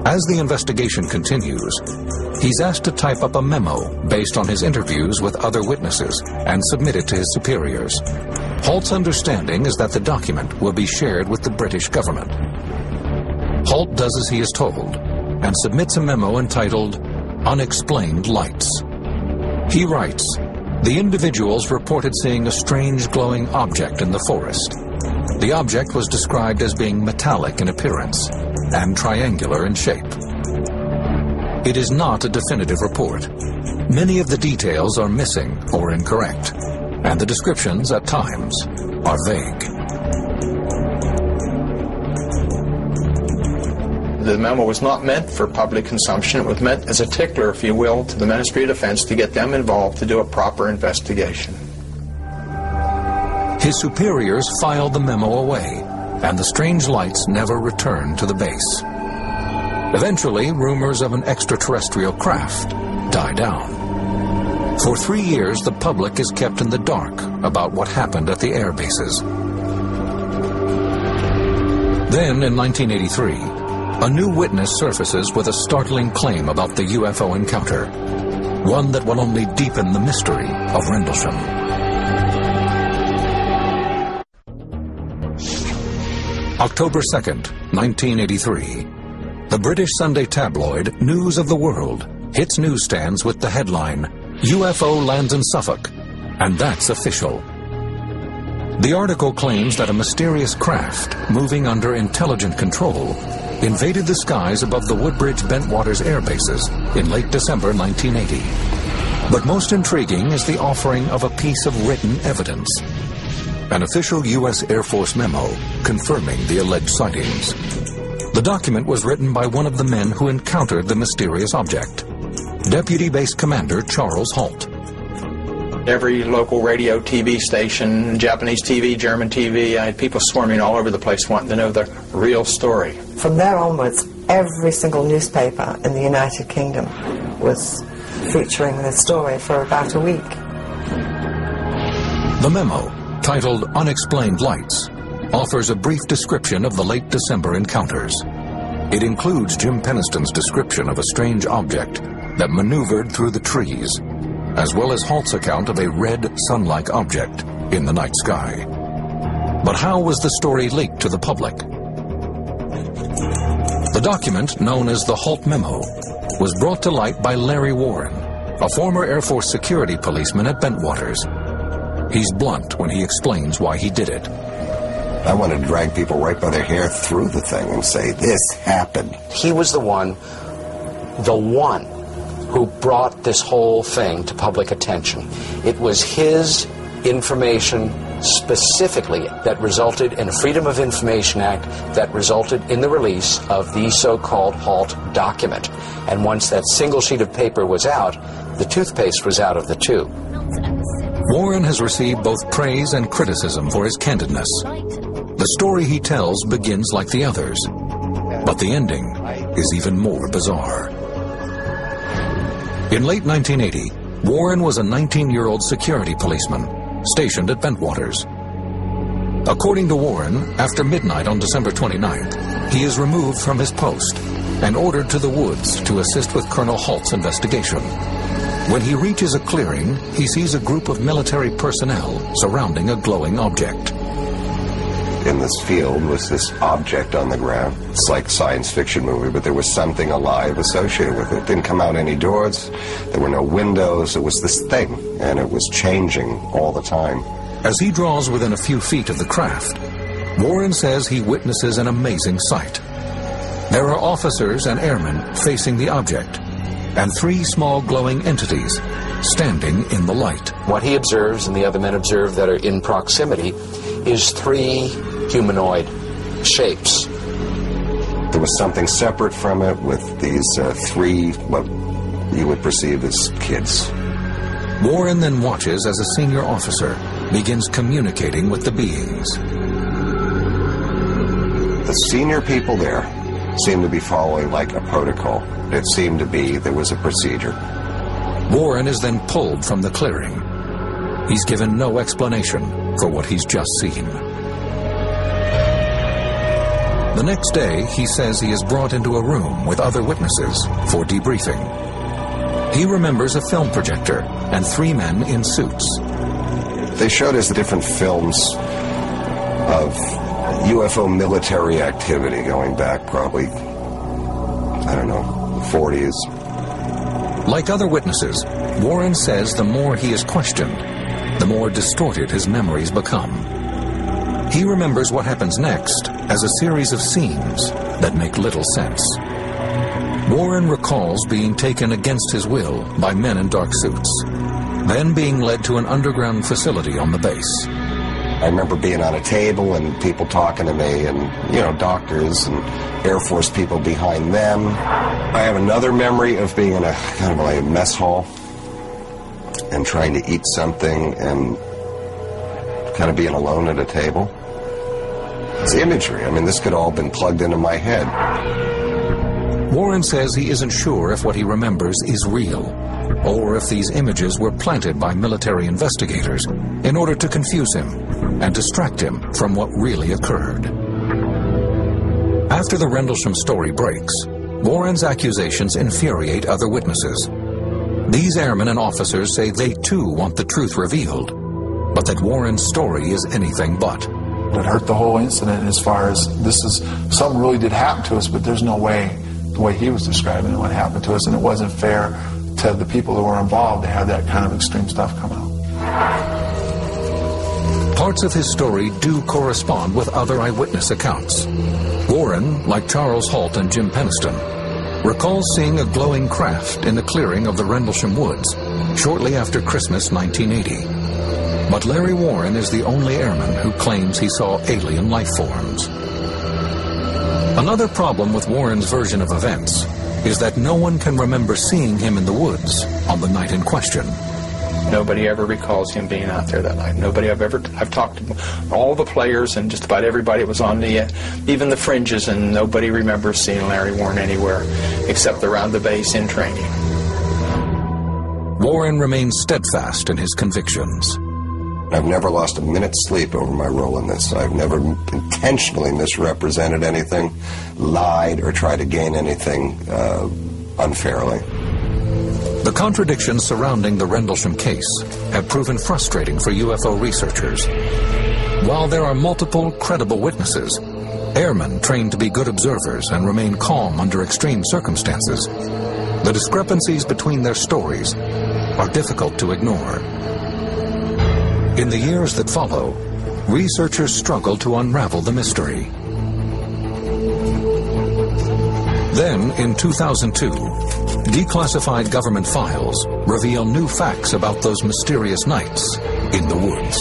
As the investigation continues, he's asked to type up a memo based on his interviews with other witnesses and submit it to his superiors. Holt's understanding is that the document will be shared with the British government. Holt does as he is told and submits a memo entitled Unexplained Lights. He writes, "The individuals reported seeing a strange glowing object in the forest. The object was described as being metallic in appearance and triangular in shape. It is not a definitive report. Many of the details are missing or incorrect, and the descriptions at times are vague." The memo was not meant for public consumption. It was meant as a tickler, if you will, to the Ministry of Defense to get them involved to do a proper investigation. His superiors filed the memo away, and the strange lights never returned to the base. Eventually, rumors of an extraterrestrial craft die down. For 3 years, the public is kept in the dark about what happened at the air bases. Then, in 1983, a new witness surfaces with a startling claim about the UFO encounter, one that will only deepen the mystery of Rendlesham. October 2nd, 1983. The British Sunday tabloid News of the World hits newsstands with the headline, "UFO lands in Suffolk," and that's official. The article claims that a mysterious craft, moving under intelligent control, invaded the skies above the Woodbridge Bentwaters air bases in late December 1980. But most intriguing is the offering of a piece of written evidence. An official U.S. Air Force memo confirming the alleged sightings. The document was written by one of the men who encountered the mysterious object, Deputy Base Commander Charles Holt. Every local radio, TV station, Japanese TV, German TV, I had people swarming all over the place wanting to know the real story. From there onwards, every single newspaper in the United Kingdom was featuring this story for about a week. The memo, titled Unexplained Lights, offers a brief description of the late December encounters. It includes Jim Peniston's description of a strange object that maneuvered through the trees, as well as Holt's account of a red, sun-like object in the night sky. But how was the story leaked to the public? The document, known as the Holt Memo, was brought to light by Larry Warren, a former Air Force security policeman at Bentwaters. He's blunt when he explains why he did it. I want to drag people right by their hair through the thing and say, this happened. He was the one who brought this whole thing to public attention. It was his information specifically that resulted in a Freedom of Information Act that resulted in the release of the so-called Holt document. And once that single sheet of paper was out, the toothpaste was out of the tube. Warren has received both praise and criticism for his candidness. The story he tells begins like the others, but the ending is even more bizarre. In late 1980, Warren was a 19-year-old security policeman stationed at Bentwaters. According to Warren, after midnight on December 29th, he is removed from his post and ordered to the woods to assist with Colonel Holt's investigation. When he reaches a clearing, he sees a group of military personnel surrounding a glowing object. In this field was this object on the ground. It's like a science fiction movie, but there was something alive associated with it. It didn't come out any doors, there were no windows, it was this thing, and it was changing all the time. As he draws within a few feet of the craft, Warren says he witnesses an amazing sight. There are officers and airmen facing the object, and 3 small glowing entities standing in the light. What he observes and the other men observe that are in proximity is 3 humanoid shapes. There was something separate from it with these 3, what you would perceive as kids. Warren then watches as a senior officer begins communicating with the beings. The senior people there seemed to be following like a protocol. It seemed to be there was a procedure. Warren is then pulled from the clearing. He's given no explanation for what he's just seen. The next day, he says he is brought into a room with other witnesses for debriefing. He remembers a film projector and 3 men in suits. They showed us the different films of UFO military activity going back probably, I don't know, 40s. Like other witnesses, Warren says the more he is questioned, the more distorted his memories become. He remembers what happens next as a series of scenes that make little sense. Warren recalls being taken against his will by men in dark suits, then being led to an underground facility on the base. I remember being on a table and people talking to me and, you know, doctors and Air Force people behind them. I have another memory of being in a kind of like a mess hall and trying to eat something and kind of being alone at a table. It's imagery. I mean, this could all have been plugged into my head. Warren says he isn't sure if what he remembers is real, or if these images were planted by military investigators in order to confuse him and distract him from what really occurred. After the Rendlesham story breaks, Warren's accusations infuriate other witnesses. These airmen and officers say they too want the truth revealed, but that Warren's story is anything but. It hurt the whole incident as far as this is something really did happen to us, but there's no way, the way he was describing it, what happened to us, and it wasn't fair to the people who were involved to have that kind of extreme stuff come out. Parts of his story do correspond with other eyewitness accounts. Warren, like Charles Halt and Jim Penniston, recalls seeing a glowing craft in the clearing of the Rendlesham Woods shortly after Christmas 1980. But Larry Warren is the only airman who claims he saw alien life forms. Another problem with Warren's version of events is that no one can remember seeing him in the woods on the night in question. Nobody ever recalls him being out there that night. I've talked to all the players and just about everybody that was on even the fringes, and nobody remembers seeing Larry Warren anywhere except around the base in training. Warren remains steadfast in his convictions. I've never lost a minute's sleep over my role in this. I've never intentionally misrepresented anything, lied, or tried to gain anything unfairly. The contradictions surrounding the Rendlesham case have proven frustrating for UFO researchers. While there are multiple credible witnesses, airmen trained to be good observers and remain calm under extreme circumstances, the discrepancies between their stories are difficult to ignore. In the years that follow, researchers struggle to unravel the mystery. Then, in 2002, declassified government files reveal new facts about those mysterious nights in the woods.